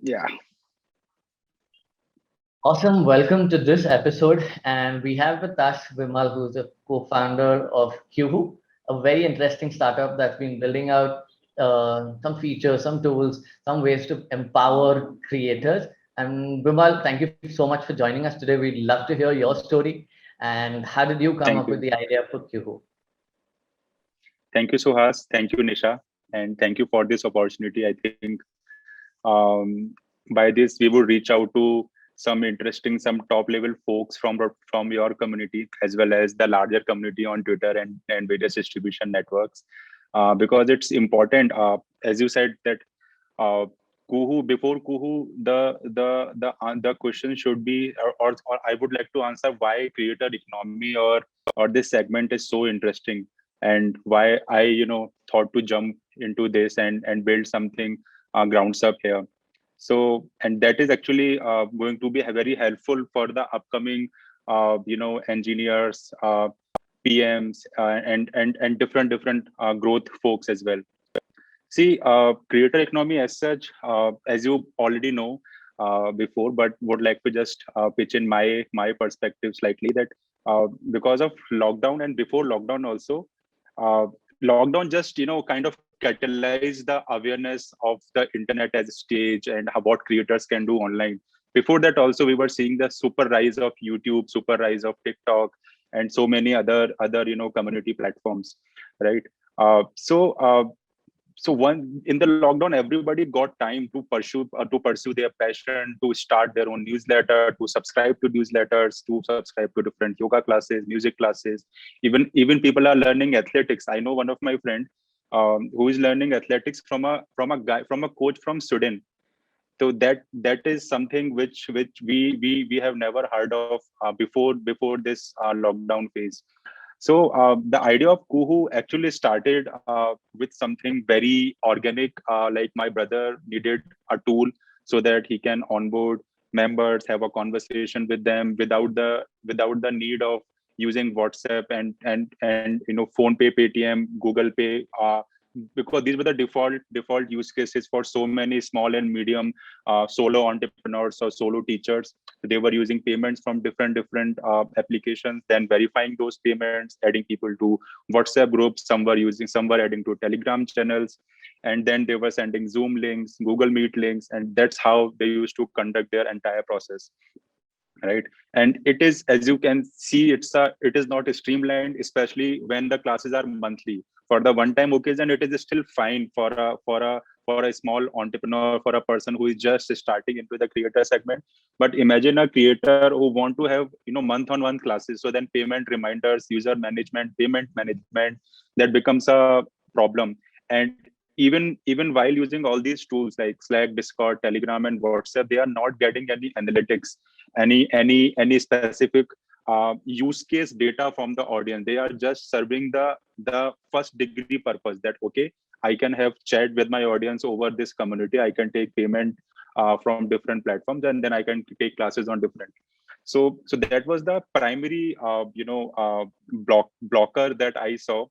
Yeah, Awesome. Welcome to this episode. And we have with us Vimal, who's a co founder of Qhu, a very interesting startup that's been building out some features, some tools, some ways to empower creators. And Vimal, thank you so much for joining us today. We'd love to hear your story. And how did you come thank up with you. the idea for Qhu? Thank you, Suhas. Thank you, Nisha. And thank you for this opportunity. I think by this, we would reach out to some interesting, some top level folks from your community, as well as the larger community on Twitter and various distribution networks. Because it's important, as you said, that uh, Kuhu, before Kuhu, the question should be, or I would like to answer why creator economy or this segment is so interesting, and why I thought to jump into this and build something grounds up here. So, and that is actually going to be very helpful for the upcoming engineers, PMs, and different growth folks as well. See, creator economy as such, as you already know before, but would like to just pitch in my perspective slightly that because of lockdown and before lockdown also, uh, lockdown just kind of catalyzed the awareness of the internet as a stage and what creators can do online. Before that also, we were seeing the super rise of YouTube, super rise of TikTok, and so many other community platforms, right? So one in the lockdown, everybody got time to pursue their passion, to start their own newsletter, to subscribe to newsletters, to subscribe to different yoga classes, music classes. Even people are learning athletics. I know one of my friend who is learning athletics from a coach from Sweden. So that is something which we have never heard of before this lockdown phase. So the idea of Kuhu actually started with something very organic. Like my brother needed a tool so that he can onboard members, have a conversation with them without the need of using WhatsApp and phone pay, Paytm, Google Pay, because these were the default use cases for so many small and medium solo entrepreneurs or solo teachers. They were using payments from different applications, then verifying those payments, adding people to WhatsApp groups. Some were adding to Telegram channels, and then they were sending Zoom links, Google Meet links, and that's how they used to conduct their entire process, right? And it is, as you can see, it is not streamlined, especially when the classes are monthly. For the one time occasion, it is still fine for a small entrepreneur, for a person who is just starting into the creator segment. But imagine a creator who want to have month on month classes, so then payment reminders, user management, payment management, that becomes a problem. And even while using all these tools like Slack, Discord, Telegram, and WhatsApp, they are not getting any analytics, any specific use case data from the audience. They are just serving the first degree purpose, that okay, I can have chat with my audience over this community, I can take payment from different platforms, and then I can take classes on different. So that was the primary blocker that I saw.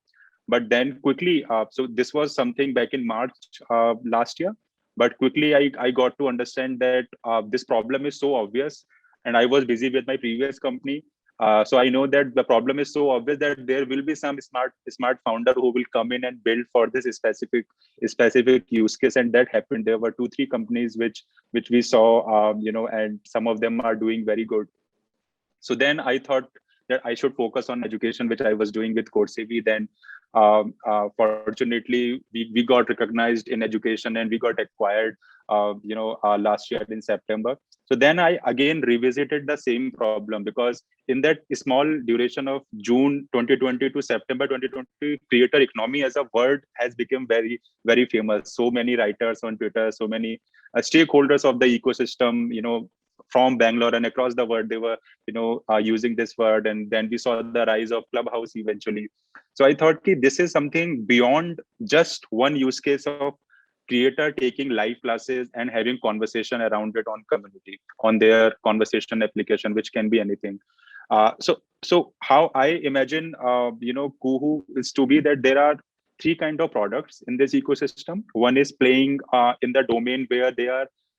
But then quickly, so this was something back in March last year. But quickly I got to understand that this problem is so obvious, and I was busy with my previous company. So I know that the problem is so obvious that there will be some smart founder who will come in and build for this specific use case, and that happened. There were 2 3 companies which we saw, and some of them are doing very good. So then I thought that I should focus on education, which I was doing with Coursevi. Then fortunately, we got recognized in education, and we got acquired last year in September. So then I again revisited the same problem, because in that small duration of June 2020 to September 2020, creator economy as a word has become very famous. So many writers on Twitter, so many stakeholders of the ecosystem, from Bangalore and across the world, they were using this word. And then we saw the rise of Clubhouse eventually. So I thought, this is something beyond just one use case of creator taking live classes and having conversation around it on community, on their conversation application, which can be anything. So how I imagine Kuhu is to be that there are 3 kind of products in this ecosystem. One is playing in the domain where they are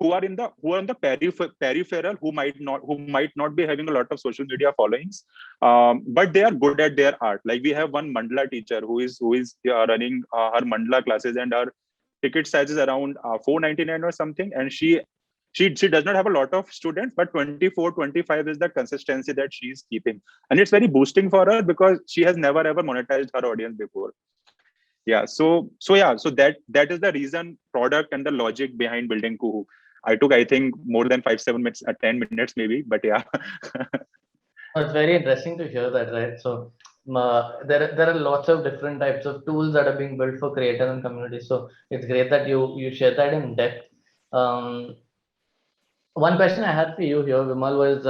who are on the peripheral, who might not be having a lot of social media followings, but they are good at their art. Like we have one mandala teacher who is running her mandala classes, and her ticket size is around 499 or something, and she does not have a lot of students, but 24 25 is the consistency that she is keeping, and it's very boosting for her because she has never ever monetized her audience before. Yeah, so that is the reason, product, and the logic behind building Kuhu. I took, I think, more than 5 7 minutes, 10 minutes maybe, but yeah. It's very interesting to hear that, right? So there are lots of different types of tools that are being built for creators and communities. So it's great that you share that in depth. Um, One question I had for you here, Vimal, was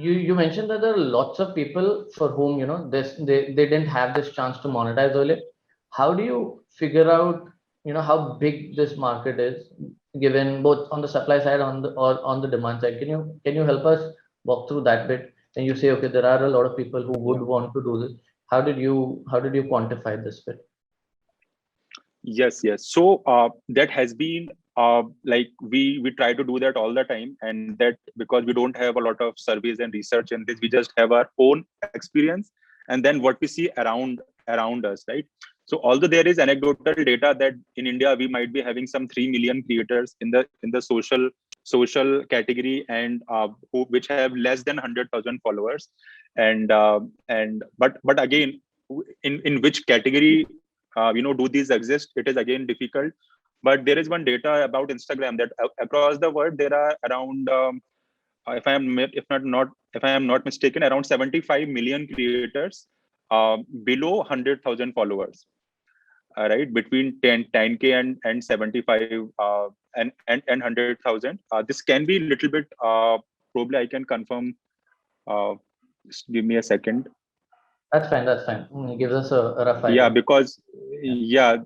you mentioned that there are lots of people for whom they didn't have this chance to monetize earlier. How do you figure out how big this market is, given both on the supply side or on the demand side? Can you help us walk through that bit? And you say, okay, there are a lot of people who would Yeah. want to do this. How did you quantify this bit? Yes. So that has been, like we try to do that all the time, and that because we don't have a lot of surveys and research in this, we just have our own experience, and then what we see around us, right? So although there is anecdotal data that in India we might be having some 3 million creators in the social category, and which have less than 100,000 followers, and but again, in which category do these exist, it is again difficult. But there is one data about Instagram that across the world there are around, if I am not mistaken, around 75 million creators below 100,000 followers, right, between 10k and 75 and 100,000. This can be a little bit, probably I can confirm, uh, just give me a second. That's fine. That's fine. It gives us a rough Yeah, idea. because Yeah.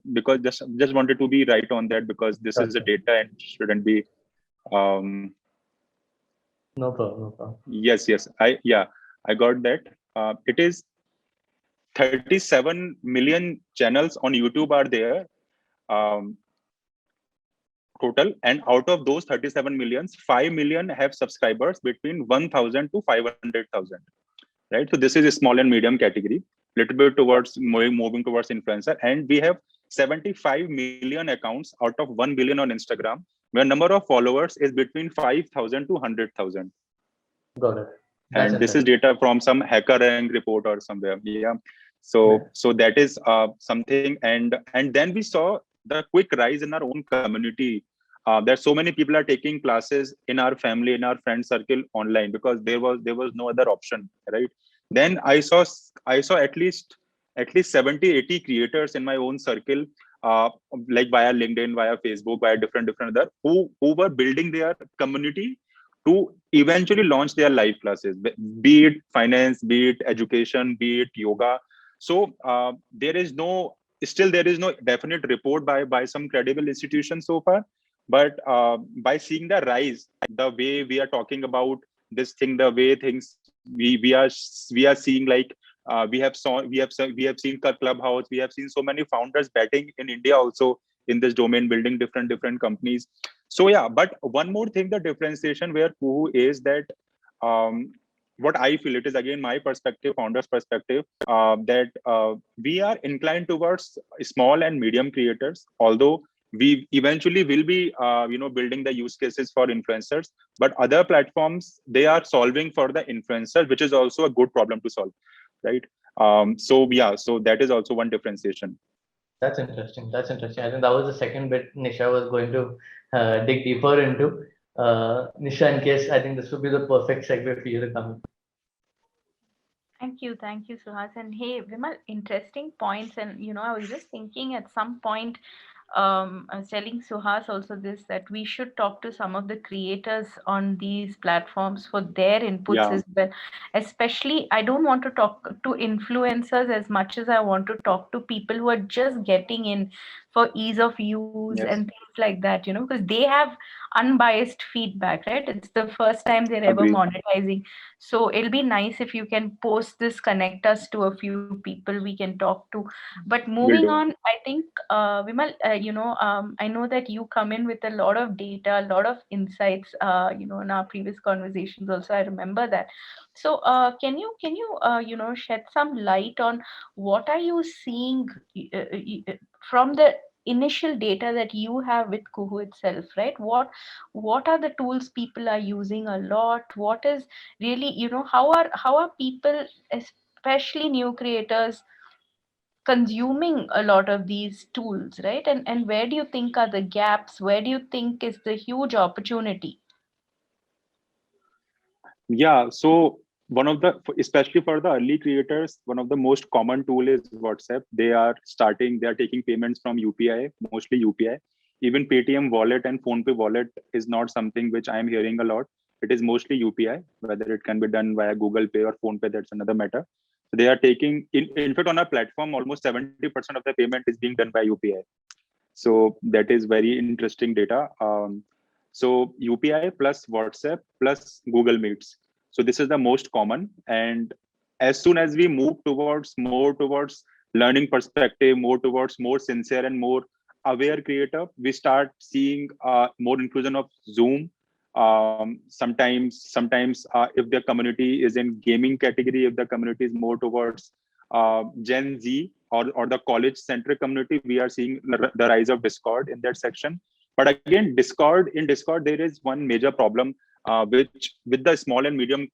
just wanted to be right on that, because this is the Gotcha. data and shouldn't be. um No problem. No problem. yes, I got that. It is 37 million channels on YouTube are there, um total, and out of those 37 millions, 5 million have subscribers between 1,000 to 500,000, right? So this is a small and medium category, little bit towards moving towards influencer, and we have 75 million accounts out of 1 billion on Instagram, where number of followers is between 5,000 to 100,000. Got it. That's And this is interesting. data from some hacker rank report or somewhere. Yeah. Right. So that is something, and then we saw the quick rise in our own community. That so many people are taking classes in our family, in our friend circle, online, because there was no other option, right? Then I saw at least 70 80 creators in my own circle, uh, like via LinkedIn, via Facebook, via different other, who were building their community to eventually launch their live classes, be it finance, be it education, be it yoga. So there is no definite report by some credible institution so far, but by seeing the rise, the way we are talking about this thing, the way things we are seeing, like we have seen Clubhouse, we have seen so many founders betting in India also in this domain, building different companies. So yeah, but one more thing, the differentiation where Kuhu is that, um, what I feel, it is again my perspective, founder's perspective, that we are inclined towards small and medium creators, although we eventually will be building the use cases for influencers, but other platforms, they are solving for the influencers, which is also a good problem to solve, right? So yeah, so that is also one differentiation. That's interesting. That's interesting. I think that was the second bit Nisha was going to dig deeper into. Nisha, in case I think this would be the perfect segue for you to come in. Thank you, Suhas. And hey, Vimal, interesting points. And I was just thinking at some point, I was telling Suhas also this, that we should talk to some of the creators on these platforms for their inputs Yeah. as well. Especially, I don't want to talk to influencers as much as I want to talk to people who are just getting in for ease of use Yes, and things like that, because they have unbiased feedback, right? It's the first time they're ever agree. monetizing. So it'll be nice if you can post this, connect us to a few people we can talk to. But Will moving do. on, I think, Vimal, I know that you come in with a lot of data, a lot of insights, in our previous conversations also, I remember that. So can you shed some light on what are you seeing from the initial data that you have with Kuhu itself, right? What are the tools people are using a lot? What is really, how are people, especially new creators, consuming a lot of these tools, right? And where do you think are the gaps? Where do you think is the huge opportunity? Yeah, so one of the, especially for the early creators, one of the most common tool is WhatsApp. They are taking payments from UPI, mostly UPI. Even Paytm wallet and PhonePe wallet is not something which I am hearing a lot. It is mostly UPI, whether it can be done via Google Pay or PhonePe, that's another matter. So they are taking, in fact, on our platform, almost 70% of the payment is being done by UPI. So that is very interesting data. So UPI plus WhatsApp plus Google Meets. So this is the most common. And as soon as we move towards more towards learning perspective, more towards more sincere and more aware creator, we start seeing more inclusion of Zoom. Sometimes if the community is in gaming category, if the community is more towards Gen Z or the college centric community, we are seeing the rise of Discord in that section. But again, Discord, there is one major problem which with the small and medium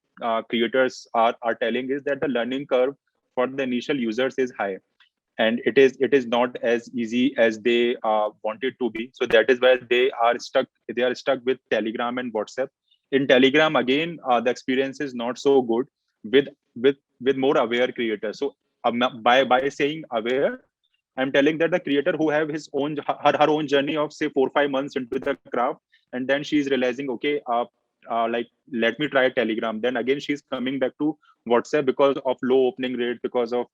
creators are telling is that the learning curve for the initial users is high, and it is not as easy as they want it to be. So that is why they are stuck with Telegram and WhatsApp. In Telegram, again, the experience is not so good with with more aware creators. So by saying aware, I'm telling that the creator who have her own journey of say 4 5 months into the craft, and then she's realizing, okay, like, let me try Telegram. Then again, she's coming back to WhatsApp because of low opening rate, because of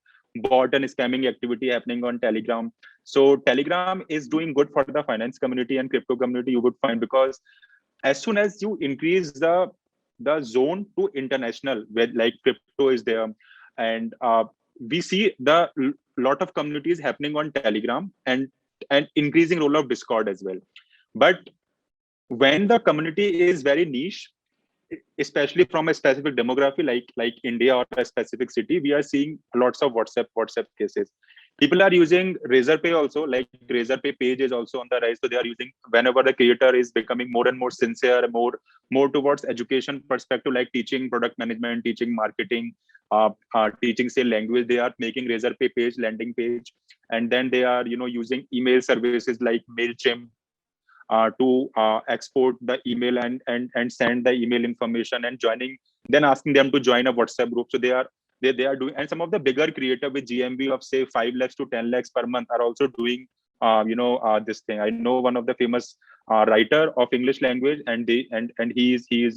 bot and scamming activity happening on Telegram. So Telegram is doing good for the finance community and crypto community, you would find, because as soon as you increase the zone to international, where like crypto is there, and we see the lot of communities happening on Telegram, and increasing role of Discord as well. But when the community is very niche, especially from a specific demography like India or a specific city, we are seeing lots of WhatsApp cases. People are using Razorpay also, like Razorpay page is also on the rise. So they are using, whenever the creator is becoming more and more sincere, more towards education perspective, like teaching product management, teaching marketing, teaching say language, they are making Razorpay page, landing page, and then they are using email services like Mailchimp to export the email and send the email information, and then asking them to join a WhatsApp group. So they are doing, and some of the bigger creator with GMV of say 5 lakhs to 10 lakhs per month are also doing this thing. I know one of the famous writer of English language, and he is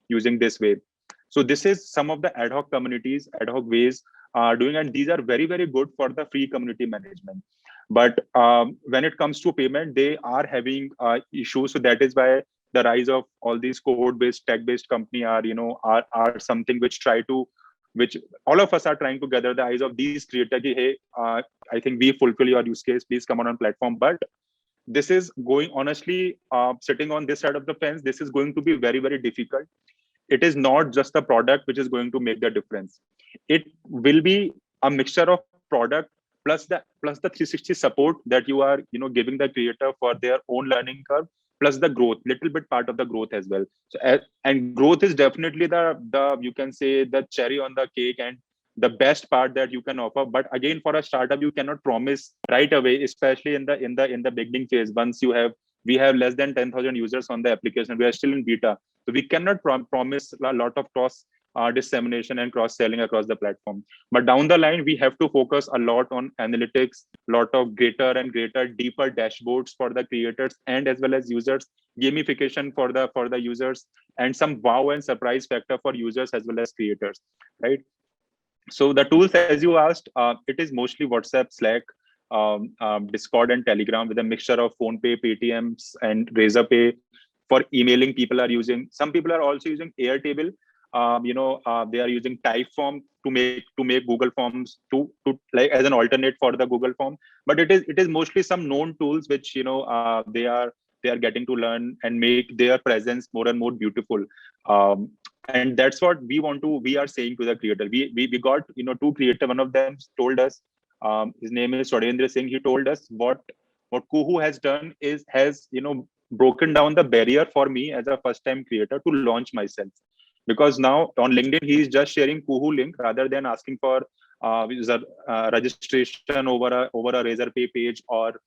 using this way. So this is some of the ad hoc communities, ad hoc ways doing, and these are very very good for the free community management. But when it comes to payment, they are having issues. So that is why the rise of all these code-based, tech-based company are something which which all of us are trying to gather the eyes of these creators. Hey, I think we fulfill your use case. Please come on platform. But this is going, honestly, sitting on this side of the fence, this is going to be very very difficult. It is not just the product which is going to make the difference. It will be a mixture of product plus the 360 support that you are giving the creator for their own learning curve, plus the growth, little bit part of the growth as well. So and growth is definitely the you can say the cherry on the cake, and the best part that you can offer. But again, for a startup, you cannot promise right away, especially in the beginning phase. Once we have less than 10,000 users on the application, we are still in beta, so we cannot promise a lot of cross dissemination and cross selling across the platform. But down the line, we have to focus a lot on analytics, lot of greater and greater deeper dashboards for the creators and as well as users, gamification for the users, and some wow and surprise factor for users as well as creators, right? So the tools, as you asked, it is mostly WhatsApp, Slack, Discord and Telegram with a mixture of PhonePe, Paytms, and Razorpay. For emailing, people are using. Some people are also using Airtable. They are using Typeform to make Google Forms to like as an alternate for the Google Form. But it is mostly some known tools which they are getting to learn and make their presence more and more beautiful. And that's what we are saying to the creator. We got two creator. One of them told us, his name is Swadendra Singh. He told us what Kuhu has done is has broken down the barrier for me as a first time creator to launch myself, because now on LinkedIn he is just sharing Kuhu link rather than asking for user registration over a Razorpay page, or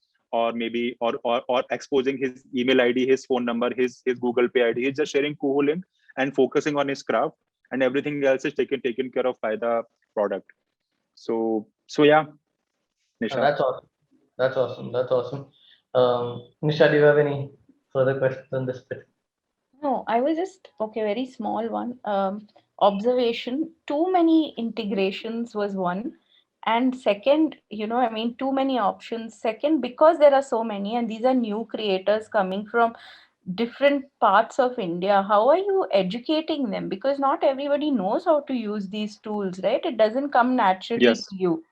maybe or exposing his email ID, his phone number, his Google Pay ID. He's just sharing Kuhu link and focusing on his craft, and everything else is taken care of by the product. So yeah, Nisha. That's awesome. Nisha, do you have any further questions on this bit? No, I was just very small one. Observation. Too many integrations was one. And second, too many options. Second, because there are so many, and these are new creators coming from different parts of India, how are you educating them? Because not everybody knows how to use these tools, right? It doesn't come naturally Yes. to you.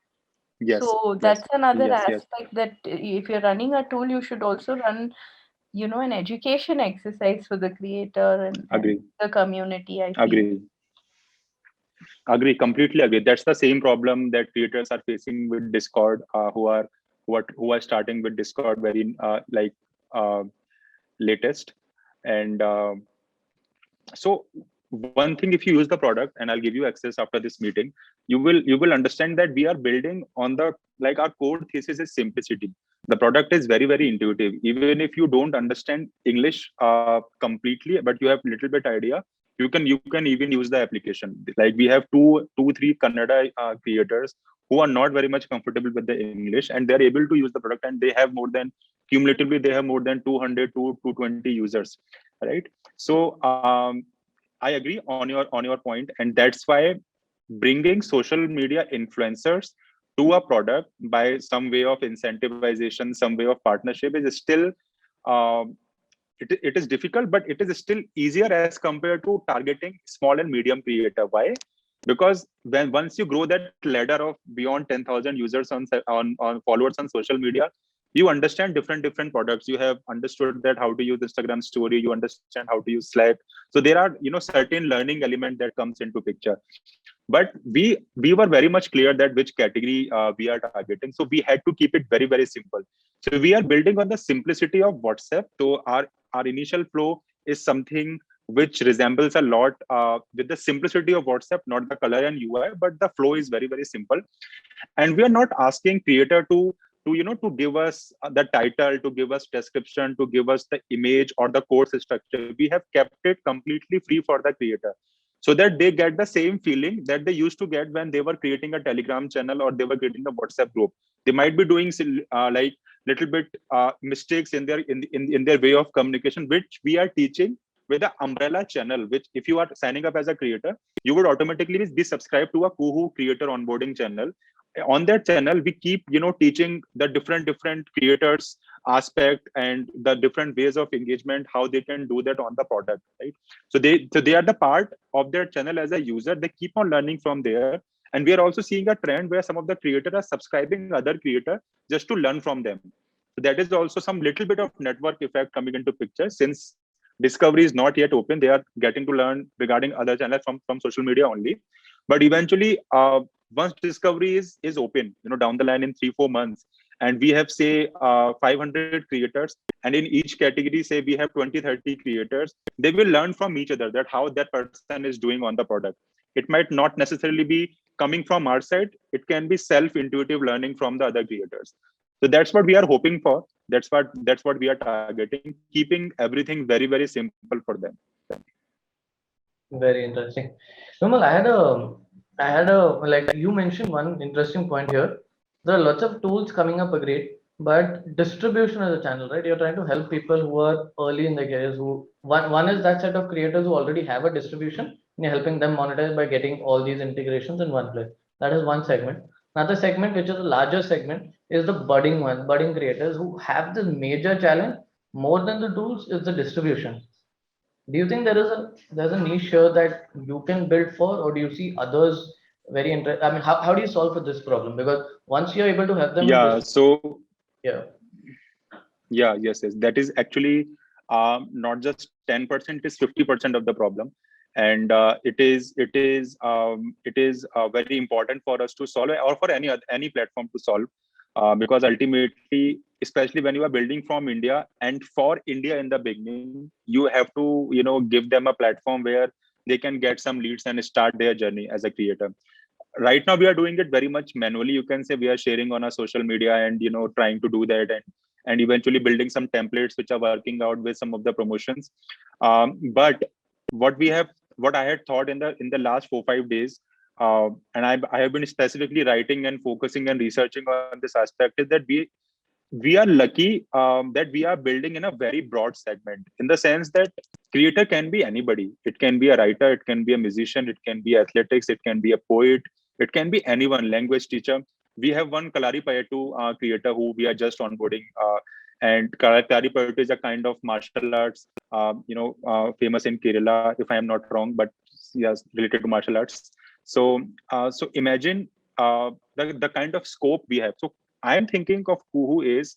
Yes. So Yes. that's another Yes. Yes. aspect, that if you're running a tool, you should also run, an education exercise for the creator and Agree. the community, I feel. Agree. Completely agree. That's the same problem that creators are facing with Discord, who are starting with Discord very latest. And so one thing, if you use the product, and I'll give you access after this meeting, you will understand that we are building on the, like, our core thesis is simplicity. The product is very, very intuitive. Even if you don't understand English completely, but you have little bit idea, you can even use the application. Like, we have two three Kannada creators who are not very much comfortable with the English, and they're able to use the product, and they have cumulatively they have more than 200 to 220 users, right? So I agree on your point, and that's why bringing social media influencers to a product by some way of incentivization, some way of partnership is still um, it is difficult, but it is still easier as compared to targeting small and medium creator. Why? Because once you grow that ladder of beyond 10,000 users on followers on social media, you understand different products. You have understood that how to use Instagram story, you understand how to use Slack. So there are certain learning element that comes into picture. But we were very much clear that which category we are targeting, so we had to keep it very, very simple. So we are building on the simplicity of WhatsApp. So our initial flow is something which resembles a lot with the simplicity of WhatsApp, not the color and UI, but the flow is very, very simple. And we are not asking creator to give us the title, to give us description, to give us the image or the course structure. We have kept it completely free for the creator, so that they get the same feeling that they used to get when they were creating a Telegram channel or they were creating a WhatsApp group. They might be doing like little bit mistakes in their way of communication, which we are teaching with the umbrella channel. Which, if you are signing up as a creator, you would automatically be subscribed to a Kuhu creator onboarding channel. On that channel, we keep teaching the different creators aspect and the different ways of engagement, how they can do that on the product, right? So they are the part of their channel as a user. They keep on learning from there. And we are also seeing a trend where some of the creators are subscribing other creator just to learn from them. So that is also some little bit of network effect coming into picture. Since discovery is not yet open, they are getting to learn regarding other channels from social media only. But eventually, once discovery is open, down the line in 3-4 months, and we have, say, 500 creators, and in each category, say, we have 20-30 creators, they will learn from each other that how that person is doing on the product. It might not necessarily be coming from our side. It can be self-intuitive learning from the other creators. So that's what we are hoping for. That's what we are targeting, keeping everything very, very simple for them. Very interesting. Vimal, I had a, like you mentioned one interesting point here. There are lots of tools coming up, agreed, but distribution as a channel, right? You're trying to help people who are early in their careers. One is that set of creators who already have a distribution, and you're helping them monetize by getting all these integrations in one place. That is one segment. Another segment, which is a larger segment, is the budding creators who have this major challenge more than the tools is the distribution. Do you think there's a niche here that you can build for, or do you see others very interested? I mean, how do you solve for this problem? Because once you're able to help them with Yeah. this, So yeah, yeah, yes. That is actually not just 10%, is 50% of the problem. And it is very important for us to solve, or for any platform to solve, because ultimately, especially when you are building from India and for India in the beginning, you have to give them a platform where they can get some leads and start their journey as a creator. Right now we are doing it very much manually. You can say we are sharing on our social media and trying to do that, and eventually building some templates which are working out with some of the promotions. But what we have what I had thought in the last 4 5 days, and I have been specifically writing and focusing and researching on this aspect, is that we are lucky that we are building in a very broad segment, in the sense that creator can be anybody. It can be a writer, it can be a musician, it can be athletics, it can be a poet, it can be anyone, language teacher. We have one Kalari Payattu creator who we are just onboarding, and Kalari Payattu is a kind of martial arts, famous in Kerala, if I am not wrong, but yes, related to martial arts. So imagine the kind of scope we have. So I am thinking of Kuhu is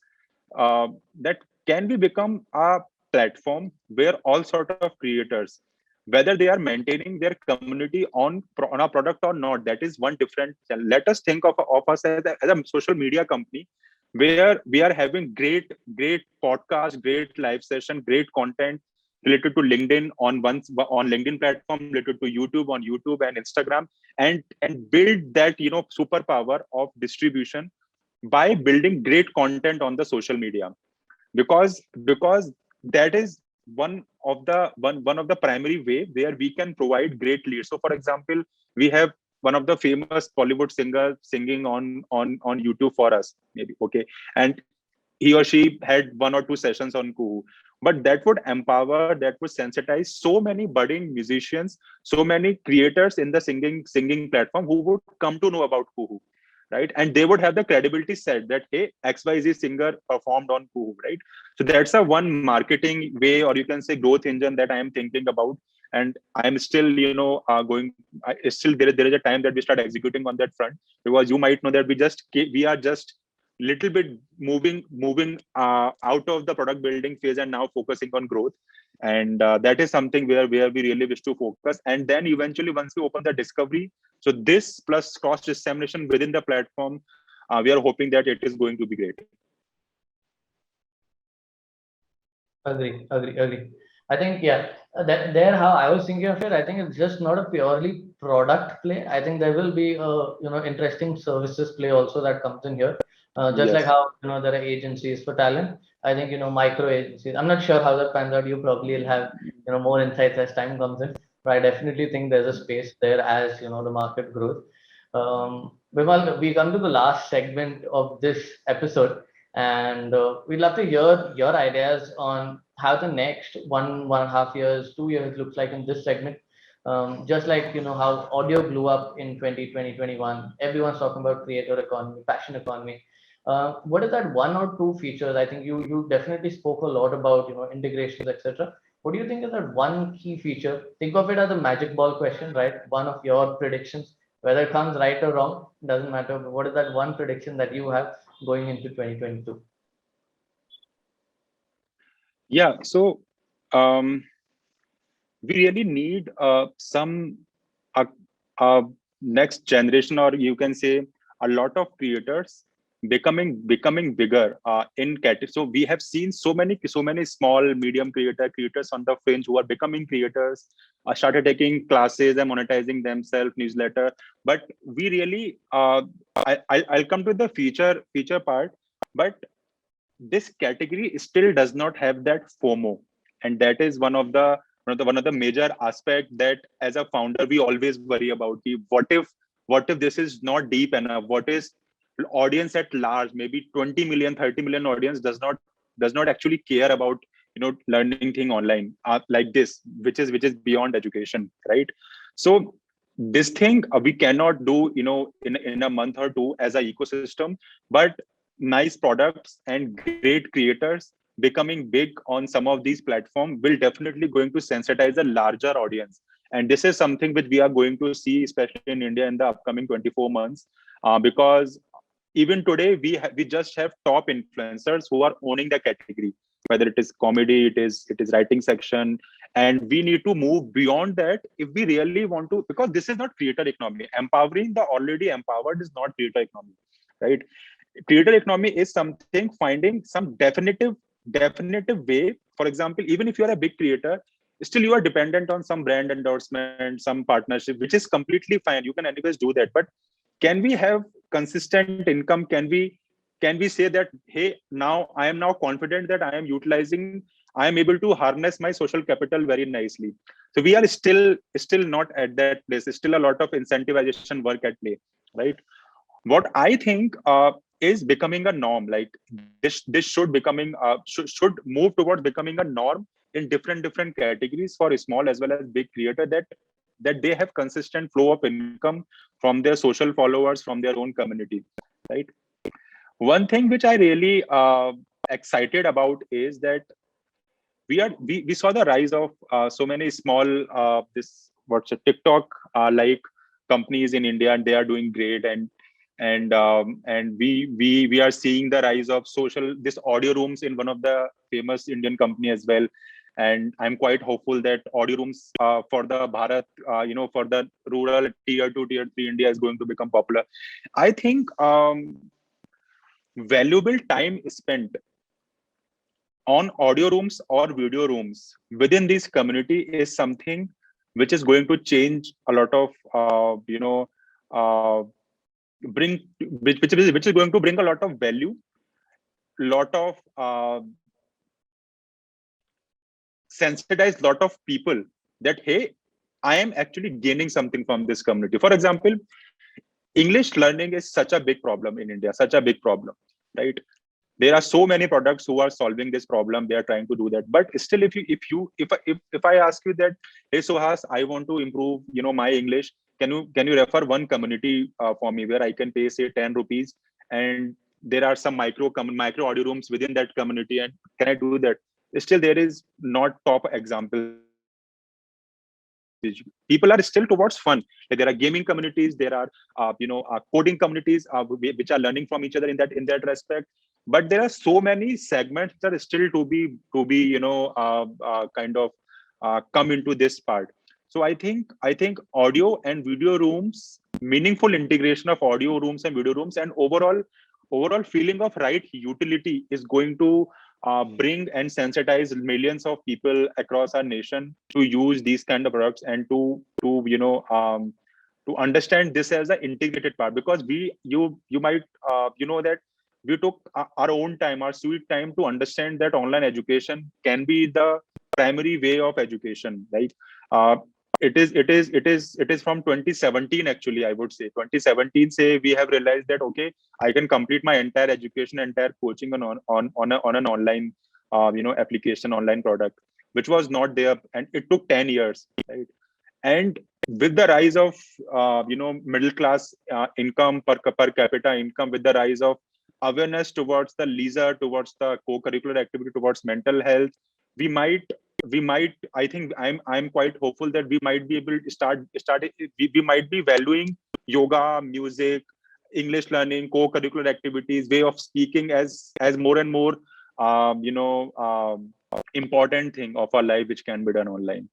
that can we become a platform where all sort of creators, whether they are maintaining their community on a product or not, that is one different. Let us think of us as a social media company, where we are having great podcast, great live session, great content related to LinkedIn on LinkedIn platform, related to YouTube on YouTube and Instagram, and build that superpower of distribution by building great content on the social media. Because that is one of the primary way where we can provide great leads. So for example, we have one of the famous Bollywood singer singing on YouTube for us, maybe, okay, and he or she had 1 or 2 sessions on Kuhu. But that would empower, that would sensitize so many budding musicians, so many creators in the singing platform, who would come to know about Kuhu, right? And they would have the credibility set that, hey, XYZ singer performed on Kuhu, right? So that's a one marketing way, or you can say growth engine, that I am thinking about. And I'm still, going. Still, there is a time that we start executing on that front, because you might know that we are just little bit moving out of the product building phase and now focusing on growth. And that is something where we really wish to focus. And then eventually, once we open the discovery, so this plus cross dissemination within the platform, we are hoping that it is going to be great. agree. I think, yeah, that there how I was thinking of it. I think it's just not a purely product play. I think there will be a interesting services play also that comes in here. Just like Yes. how there are agencies for talent. I think micro agencies. I'm not sure how that pans out. You probably will have more insights as time comes in. But I definitely think there's a space there as the market grows. Vimal, we come to the last segment of this episode, and we'd love to hear your ideas on how the next 1.5 years, 2 years looks like in this segment. Just like how audio blew up in 2020, 21, everyone's talking about creator economy, passion economy. What is that one or two features? I think you definitely spoke a lot about integrations, etc. What do you think is that one key feature? Think of it as a magic ball question, right? One of your predictions, whether it comes right or wrong, doesn't matter. But what is that one prediction that you have going into 2022? Yeah. So um, we really need some uh, uh, next generation, or you can say a lot of creators becoming bigger in category. So we have seen so many small medium creators on the fringe who are becoming creators, started taking classes and monetizing themselves, newsletter. But we really I'll come to the feature part. But this category still does not have that FOMO, and that is one of the major aspect that as a founder we always worry about. What if this is not deep enough? What is audience at large, maybe 20 million, 30 million audience does not actually care about learning thing online like this, which is beyond education, right? So this thing we cannot do, in a month or two as an ecosystem, but nice products and great creators becoming big on some of these platforms will definitely going to sensitize a larger audience. And this is something which we are going to see, especially in India, in the upcoming 24 months, because even today we just have top influencers who are owning the category, whether it is comedy, it is writing section, and we need to move beyond that if we really want to, because this is not creator economy. Empowering the already empowered is not creator economy, right? Creator economy is something finding some definitive way. For example, even if you are a big creator, still you are dependent on some brand endorsement, some partnership, which is completely fine. You can anyways do that, but can we have consistent income? Can we say that, hey, now I am now confident that I am able to harness my social capital very nicely. So we are still not at that place. There's still a lot of incentivization work at play, right? What I think is becoming a norm. Like this should move towards becoming a norm in different categories for small as well as big creator, that they have consistent flow of income from their social followers, from their own community, right? One thing which I really excited about is that we saw the rise of so many small this what's a TikTok like companies in India, and they are doing great. And we are seeing the rise of social this audio rooms in one of the famous Indian company as well. And I'm quite hopeful that audio rooms for the Bharat, for the rural tier 2 tier 3 India is going to become popular. I think valuable time spent on audio rooms or video rooms within this community is something which is going to change a lot of uh, bring which is going to bring a lot of value, lot of sensitize lot of people that, hey, I am actually gaining something from this community. For example, English learning is such a big problem in India, such a big problem, right? There are so many products who are solving this problem. They are trying to do that, but still, if I ask you that, hey Suhas, I want to improve my English, can you refer one community for me where I can pay say 10 rupees, and there are some micro audio rooms within that community, and can I do that? Still there is not top examples. People are still towards fun. Like there are gaming communities, there are coding communities which are learning from each other in that respect. But there are so many segments that are still to be kind of come into this part. So I think audio and video rooms, meaningful integration of audio rooms and video rooms, and overall feeling of right utility is going to bring and sensitize millions of people across our nation to use these kind of products, and to understand this as an integrated part. Because you might that we took our own time, our sweet time, to understand that online education can be the primary way of education, right? uh, it is from 2017, actually. I would say 2017 say we have realized that, okay, I can complete my entire education, entire coaching on an online application, online product, which was not there, and it took 10 years, right? And with the rise of middle class income, per capita income, with the rise of awareness towards the leisure, towards the co-curricular activity, towards mental health, we might I think I'm quite hopeful that we might be able to we might be valuing yoga, music, English learning, co-curricular activities, way of speaking as more and more important thing of our life, which can be done online.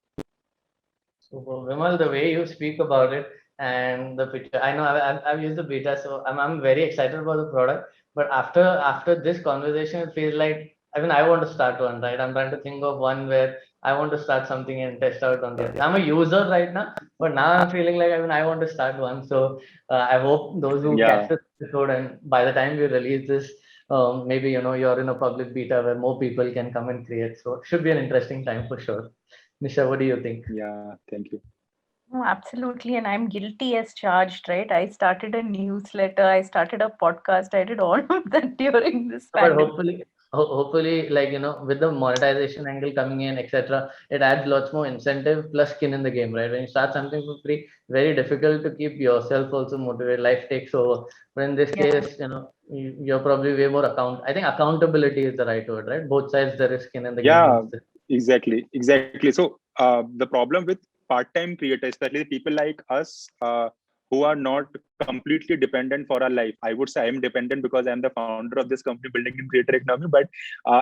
So, Vimal, the way you speak about it and the picture, I know I've used the beta, so I'm very excited about the product. But after this conversation, it feels like, I mean, I want to start one, right? I'm trying to think of one where I want to start something and test out on this. I'm a user right now, but now I'm feeling like, I mean, I want to start one. So I hope those who Yeah. catch this episode, and by the time we release this, maybe you're in a public beta where more people can come and create. So it should be an interesting time for sure. Nisha, what do you think? Yeah, thank you. No, absolutely. And I'm guilty as charged, right? I started a newsletter, I started a podcast, I did all of that during this But pandemic. hopefully, hopefully, like, with the monetization angle coming in, etc., it adds lots more incentive plus skin in the game, right? When you start something for free, very difficult to keep yourself also motivated. Life takes over. But in this Yeah. case, you're probably way more I think accountability is the right word, right? Both sides there is skin in the game Yeah, once. exactly. So the problem with part-time creators, especially people like us, who are not completely dependent for our life. I would say I am dependent because I'm the founder of this company building in creator economy. But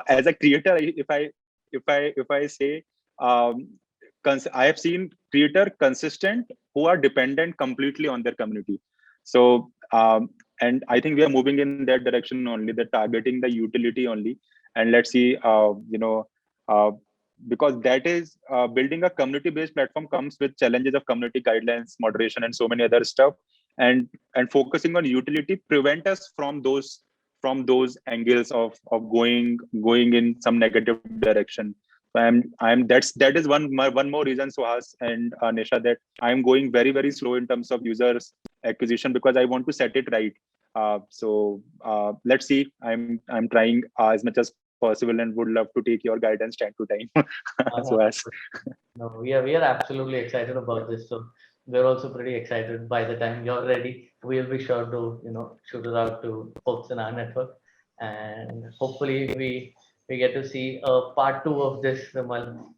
as a creator, if I say, um, I have seen creator consistent who are dependent completely on their community. So and I think we are moving in that direction only. They're targeting the utility only, and let's see, uh, because that is building a community based platform comes with challenges of community guidelines, moderation, and so many other stuff. And focusing on utility prevent us from those angles of going in some negative direction. So that is one more reason, Suhas and Nisha, that I'm going very very slow in terms of users acquisition, because I want to set it right. So let's see. I'm trying as much as possible and would love to take your guidance time to time. So Uh, as no, we are absolutely excited about this. So we're also pretty excited. By the time you're ready, we'll be sure to shoot it out to folks in our network, and hopefully we get to see a part two of this, Vimal,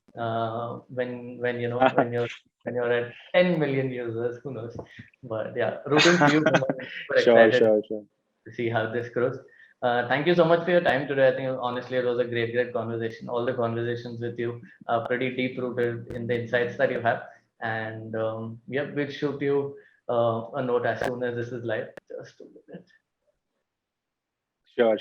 when when you're at 10 million users. Who knows? But yeah, rooting for you, Vimal. We're sure, excited sure, sure. to see how this grows. Thank you so much for your time today. I think honestly it was a great conversation. All the conversations with you are pretty deep rooted in the insights that you have. And yeah, we'll shoot you a note as soon as this is live. Just a minute. Sure,